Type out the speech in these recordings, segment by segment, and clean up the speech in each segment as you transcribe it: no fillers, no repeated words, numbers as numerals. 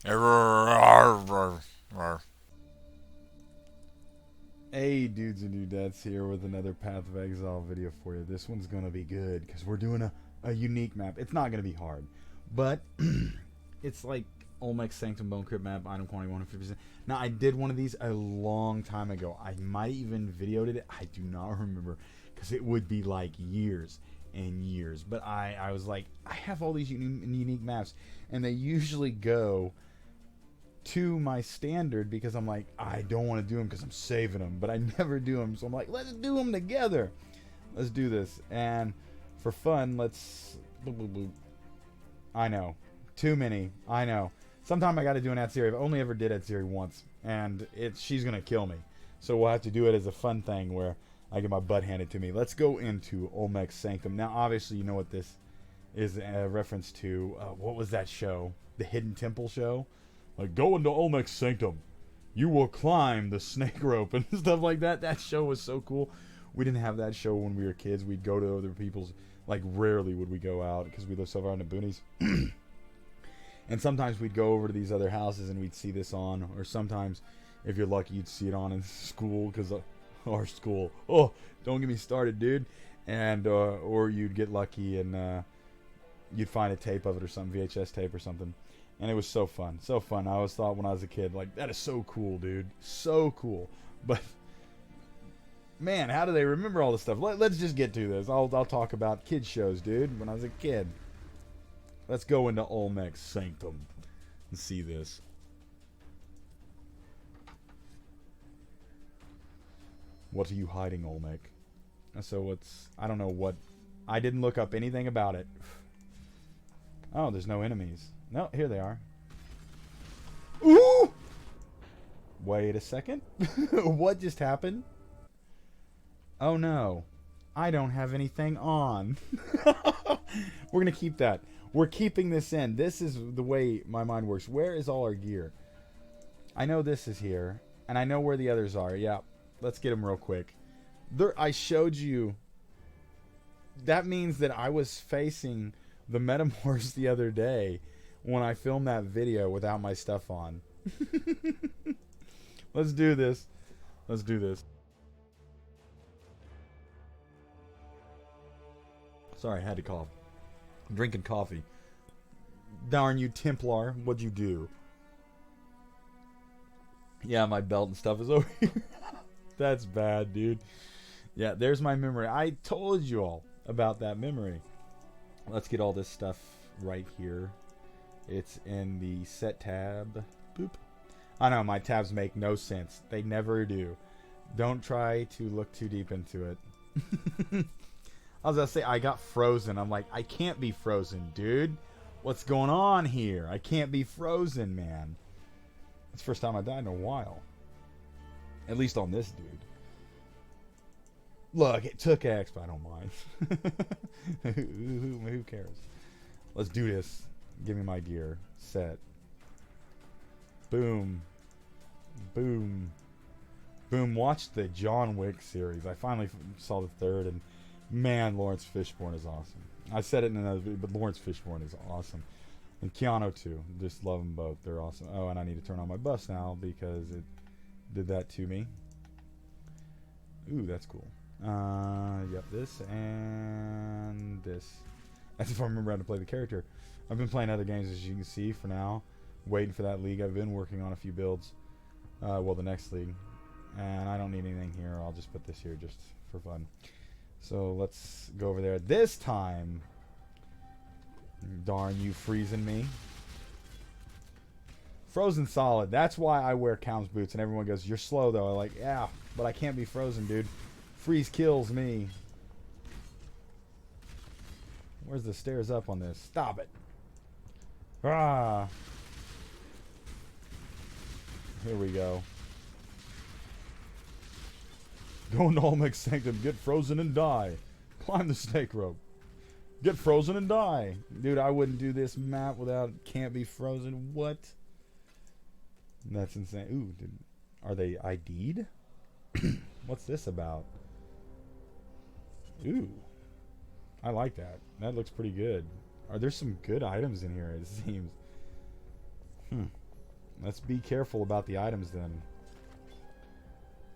Hey dudes and dudettes, here with another Path of Exile video for you. This one's gonna be good because we're doing a unique map. It's not gonna be hard, but it's like Olmec Sanctum Bone Crypt map, item quantity 150%. Now I did one of these a long time ago. I might even videoed it. I do not remember because it would be like years and years. But I was like, I have all these unique maps, and they usually go to my standard because I'm like, I don't want to do them because I'm saving them, but I never do them. So I'm like, let's do them together. Let's do this. And for fun, let's... I know. Too many. I know. Sometime I got to do an Atziri. I've only ever did Atziri once, and she's going to kill me. So we'll have to do it as a fun thing where I get my butt handed to me. Let's go into Olmec Sanctum. Now, obviously, you know what this is a reference to. What was that show? The Hidden Temple show? Like, go into Olmec Sanctum. You will climb the snake rope and stuff like that. That show was so cool. We didn't have that show when we were kids. We'd go to other people's. Like, rarely would we go out because we lived so far in the boonies. And sometimes we'd go over to these other houses and we'd see this on. Or sometimes, if you're lucky, you'd see it on in school because our school. Oh, don't get me started, dude. And or you'd get lucky and you'd find a tape of it or something, VHS tape or something. And it was so fun. So fun. I always thought when I was a kid, like, that is so cool, dude. So cool. But, man, how do they remember all this stuff? Let's just get to this. I'll talk about kid shows, dude, when I was a kid. Let's go into Olmec Sanctum and see this. What are you hiding, Olmec? So I don't know what... I didn't look up anything about it. Oh, there's no enemies. No, here they are. Ooh! Wait a second. What just happened? Oh no. I don't have anything on. We're going to keep that. We're keeping this in. This is the way my mind works. Where is all our gear? I know this is here. And I know where the others are. Yeah. Let's get them real quick. I showed you. That means that I was facing the Metamorphs the other day when I filmed that video without my stuff on. Let's do this. Let's do this. Sorry, I had to cough. I'm drinking coffee. Darn you, Templar. What'd you do? Yeah, my belt and stuff is over here. That's bad, dude. Yeah, there's my memory. I told you all about that memory. Let's get all this stuff right here. It's in the set tab. Boop. I know, my tabs make no sense. They never do. Don't try to look too deep into it. I was going to say, I got frozen. I'm like, I can't be frozen, dude. What's going on here? I can't be frozen, man. It's the first time I died in a while. At least on this dude. Look, it took X, but I don't mind. Who cares? Let's do this. Give me my gear. Set. Boom. Boom. Boom. Watch the John Wick series. I finally saw the third, and man, Lawrence Fishburne is awesome. I said it in another video, but Lawrence Fishburne is awesome. And Keanu, too. Just love them both. They're awesome. Oh, and I need to turn on my bus now because it did that to me. Ooh, that's cool. Yep, this and this. That's if I remember how to play the character. I've been playing other games, as you can see, for now. Waiting for that league. I've been working on a few builds. Well, the next league. And I don't need anything here. I'll just put this here just for fun. So let's go over there. This time. Darn you, freezing me. Frozen solid. That's why I wear Cows boots. And everyone goes, you're slow, though. I'm like, yeah, but I can't be frozen, dude. Freeze kills me. Where's the stairs up on this? Stop it. Ah. Here we go. Go into Olmec Sanctum. Get frozen and die. Climb the snake rope. Get frozen and die. Dude, I wouldn't do this map without can't be frozen. What? That's insane. Ooh, are they ID'd? What's this about? Ooh. I like that. That looks pretty good. Are there some good items in here, it seems? Let's be careful about the items then.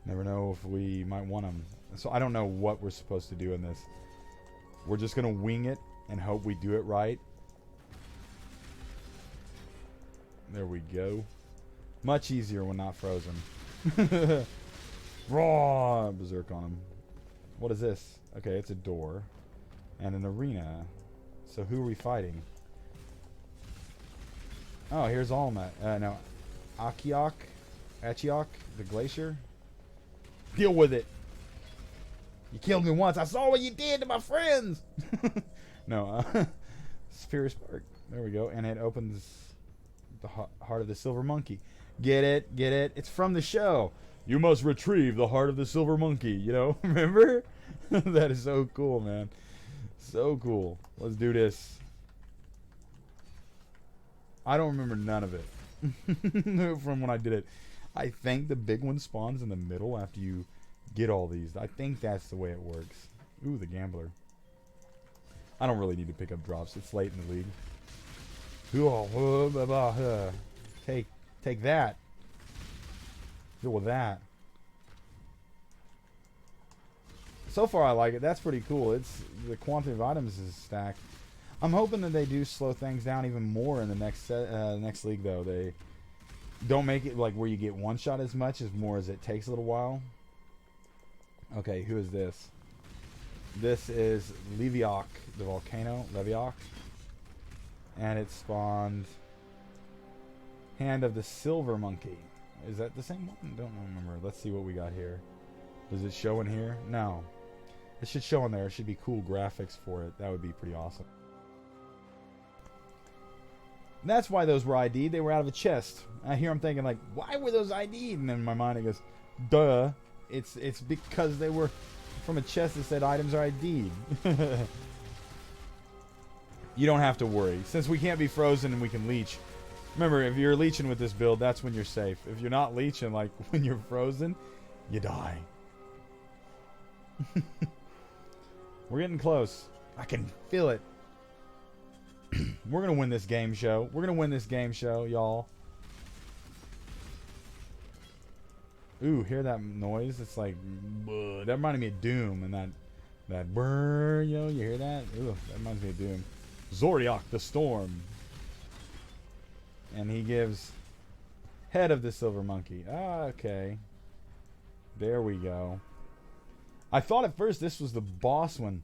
Never know if we might want them. So I don't know what we're supposed to do in this. We're just going to wing it and hope we do it right. There we go. Much easier when not frozen. Raw! Berserk on him. What is this? Okay, it's a door. And an arena. So who are we fighting? Oh, here's Olmec. No. Achiok, the glacier. Deal with it. You killed me once. I saw what you did to my friends. No. Sphere Spark. There we go. And it opens the heart of the silver monkey. Get it? Get it? It's from the show. You must retrieve the heart of the silver monkey. You know? Remember? That is so cool, man. So cool. Let's do this. I don't remember none of it from when I did it. I think the big one spawns in the middle after you get all these. I think that's the way it works. Ooh, the gambler. I don't really need to pick up drops. It's late in the league. Take that. Deal with that. So far I like it. That's pretty cool. It's the quantity of items is stacked. I'm hoping that they do slow things down even more in the next league, though. They don't make it like where you get one shot as much as more as it takes a little while. Okay, who is this? This is Leviok, the volcano, Leviok. And it spawned Hand of the Silver Monkey. Is that the same one? Don't remember. Let's see what we got here. Does it show in here? No. It should show in there. It should be cool graphics for it. That would be pretty awesome. That's why those were ID'd. They were out of a chest. I hear I'm thinking like, why were those ID'd? And in my mind it goes, duh. It's because they were from a chest that said items are ID'd. You don't have to worry. Since we can't be frozen and we can leech. Remember, if you're leeching with this build, that's when you're safe. If you're not leeching, like when you're frozen, you die. We're getting close. I can feel it. We're going to win this game show. We're going to win this game show, y'all. Ooh, hear that noise? It's like, that reminded me of Doom. And that brrr, yo, you hear that? Ooh, that reminds me of Doom. Zoriok the Storm. And he gives Head of the Silver Monkey. Ah, okay. There we go. I thought at first this was the boss one.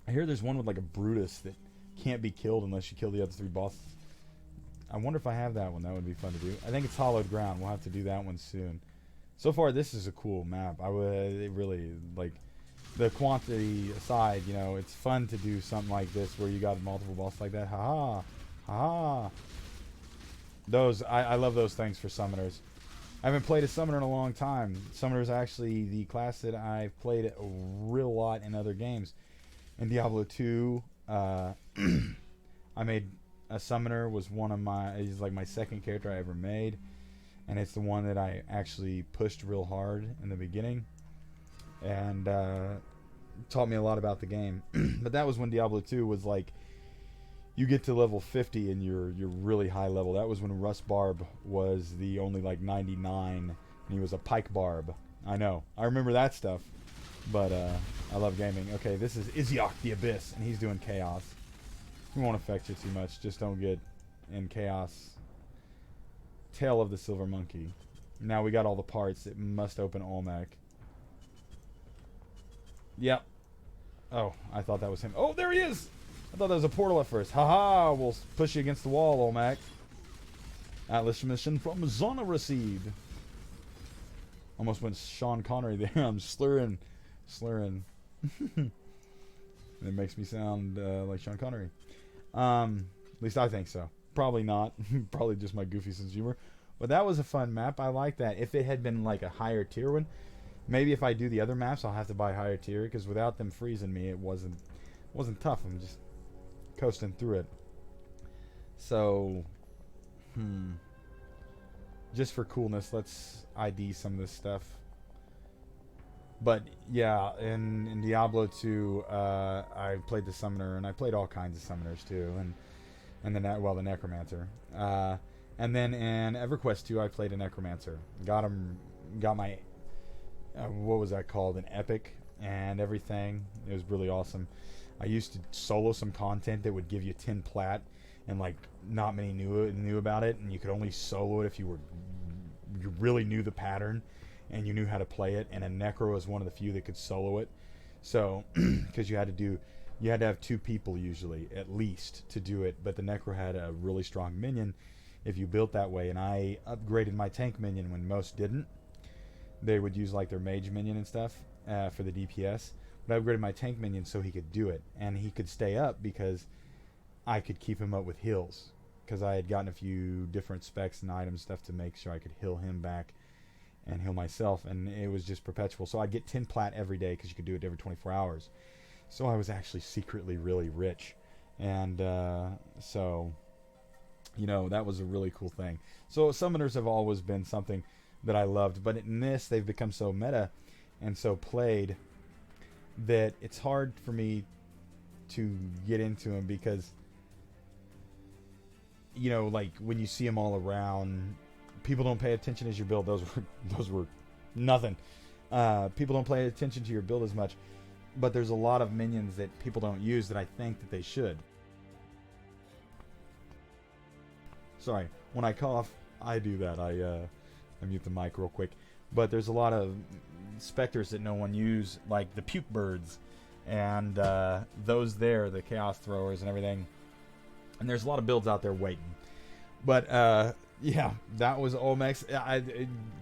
I hear there's one with like a Brutus that can't be killed unless you kill the other 3 bosses. I wonder if I have that one. That would be fun to do. I think it's Hollowed Ground. We'll have to do that one soon. So far, this is a cool map. I would really like the quantity aside. You know, it's fun to do something like this where you got multiple bosses like that. Ha ha, ha. Those I love those things for summoners. I haven't played a summoner in a long time. Summoner is actually the class that I've played a real lot in other games. In Diablo 2, I made a summoner. Was he's like my second character I ever made, and it's the one that I actually pushed real hard in the beginning, and taught me a lot about the game. But that was when Diablo 2 was like, you get to level 50 and you're really high level. That was when Rust Barb was the only like 99, and he was a Pike Barb. I know, I remember that stuff. But I love gaming. Okay, this is Iziok the Abyss, and he's doing chaos. He won't affect you too much. Just don't get in chaos. Tail of the Silver Monkey. Now we got all the parts. It must open Olmec. Yep. Oh, I thought that was him. Oh, there he is! I thought that was a portal at first. Haha, we'll push you against the wall, Olmec. Atlas mission from Zona received. Almost went Sean Connery there. I'm slurring. It makes me sound like Sean Connery. At least I think so. Probably not. Probably just my goofy sense of humor. But that was a fun map. I like that. If it had been like a higher tier one, maybe if I do the other maps, I'll have to buy higher tier, because without them freezing me, it wasn't tough. I'm just coasting through it. So, just for coolness, let's ID some of this stuff. But yeah, in Diablo 2, I played the Summoner, and I played all kinds of Summoners too, and the Necromancer. And then in EverQuest 2, I played a Necromancer. Got my, what was that called? An epic and everything. It was really awesome. I used to solo some content that would give you 10 plat, and like not many knew about it, and you could only solo it if you really knew the pattern and you knew how to play it. And a Necro was one of the few that could solo it. So, because you had to have 2 people usually at least to do it. But the Necro had a really strong minion if you built that way, and I upgraded my tank minion when most didn't. They would use like their mage minion and stuff for the DPS, but I upgraded my tank minion so he could do it, and he could stay up because I could keep him up with heals, because I had gotten a few different specs and item stuff to make sure I could heal him back and heal myself, and it was just perpetual. So I'd get 10 plat every day because you could do it every 24 hours. So I was actually secretly really rich, and so, you know, that was a really cool thing. So summoners have always been something that I loved, but in this they've become so meta and so played that it's hard for me to get into them, because, you know, like when you see them all around, people don't pay attention as you build. Those were nothing. People don't pay attention to your build as much, but there's a lot of minions that people don't use that I think that they should. Sorry, when I cough, I do that. I mute the mic real quick. But there's a lot of specters that no one use, like the puke birds, and those there, the chaos throwers and everything. And there's a lot of builds out there waiting. But yeah, that was Olmecs. I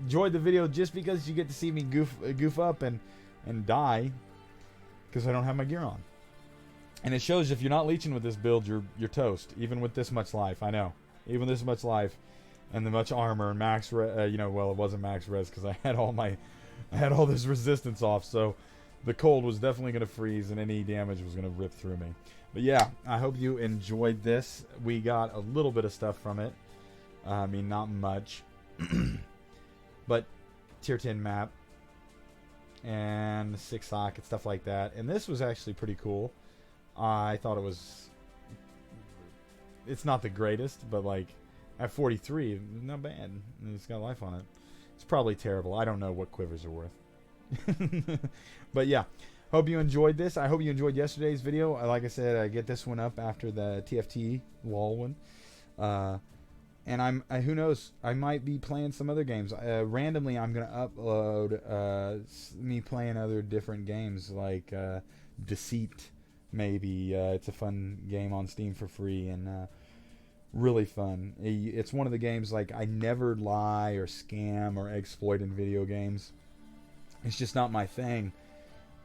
enjoyed the video just because you get to see me goof up and die, because I don't have my gear on. And it shows if you're not leeching with this build, you're toast. Even with this much life, I know. Even this much life, and the much armor and max, you know, well, it wasn't max res because I had all this resistance off, so the cold was definitely going to freeze and any damage was going to rip through me. But yeah, I hope you enjoyed this. We got a little bit of stuff from it. I mean, not much, but tier 10 map and 6 socket stuff like that. And this was actually pretty cool. I thought it was. It's not the greatest, but like at 43, not bad. And it's got life on it. It's probably terrible. I don't know what quivers are worth. But yeah, hope you enjoyed this. I hope you enjoyed yesterday's video. Like I said, I get this one up after the TFT wall one. And who knows, I might be playing some other games. Randomly, I'm going to upload me playing other different games, like Deceit, maybe. It's a fun game on Steam for free, and really fun. It's one of the games, like, I never lie or scam or exploit in video games. It's just not my thing.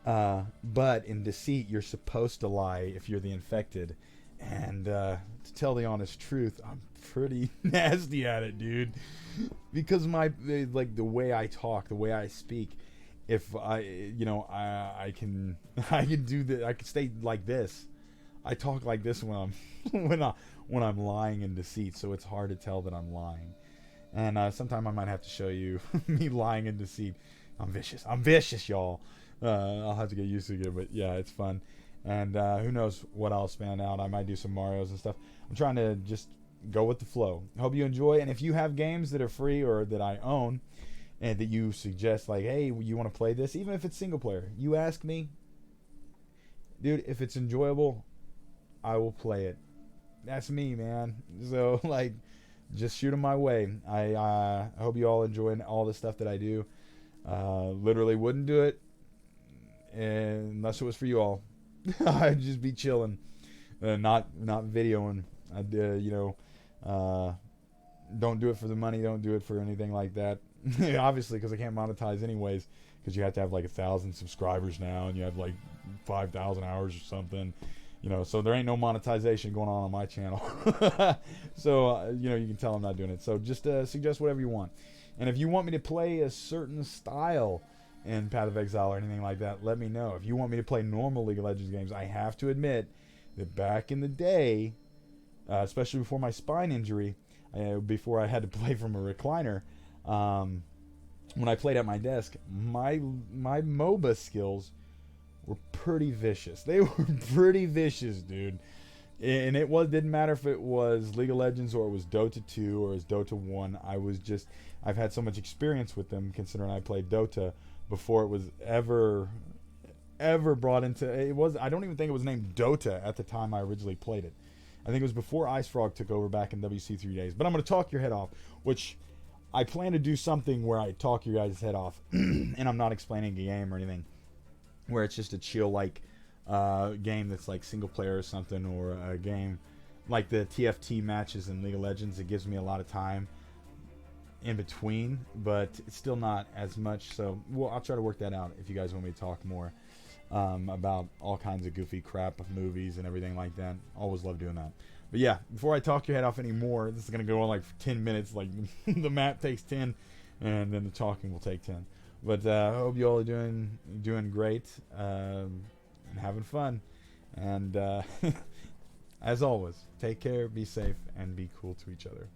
But in Deceit, you're supposed to lie if you're the infected. And to tell the honest truth, I'm pretty nasty at it, dude. Because the way I talk, the way I speak, if I can do that. I can stay like this. I talk like this when I'm when I'm lying in Deceit, so it's hard to tell that I'm lying. And sometime I might have to show you me lying in Deceit. I'm vicious, y'all. I'll have to get used to it, but yeah, it's fun. And who knows what I'll span out. I might do some Marios and stuff. I'm trying to just go with the flow. Hope you enjoy. And if you have games that are free or that I own and that you suggest, like, hey, you want to play this, even if it's single player, you ask me, dude, if it's enjoyable, I will play it. That's me, man. So, like, just shoot them my way. I hope you all enjoy all the stuff that I do. Literally wouldn't do it unless it was for you all. I'd just be chilling, not videoing. Don't do it for the money. Don't do it for anything like that. Obviously, because I can't monetize anyways. Because you have to have like 1,000 subscribers now, and you have like 5,000 hours or something. So there ain't no monetization going on my channel. So you can tell I'm not doing it. So just suggest whatever you want. And if you want me to play a certain style in Path of Exile or anything like that, let me know. If you want me to play normal League of Legends games, I have to admit that back in the day, especially before my spine injury, before I had to play from a recliner, when I played at my desk, my MOBA skills were pretty vicious. They were pretty vicious, dude. And didn't matter if it was League of Legends or it was Dota 2 or it was Dota 1. I've had so much experience with them, considering I played Dota before it was ever brought into I don't even think it was named Dota at the time I originally played it. I think it was before Ice Frog took over back in WC 3 days. But I'm going to talk your head off, which I plan to do something where I talk your guys' head off, and I'm not explaining a game or anything, where it's just a chill game that's like single player or something, or a game like the TFT matches in League of Legends. It gives me a lot of time in between, but it's still not as much. So I'll try to work that out if you guys want me to talk more about all kinds of goofy crap of movies and everything like that. Always love doing that. But yeah, before I talk your head off anymore, this is going to go on like 10 minutes. Like the map takes 10, and then the talking will take 10. But I hope you all are doing great and having fun. And as always, take care, be safe, and be cool to each other.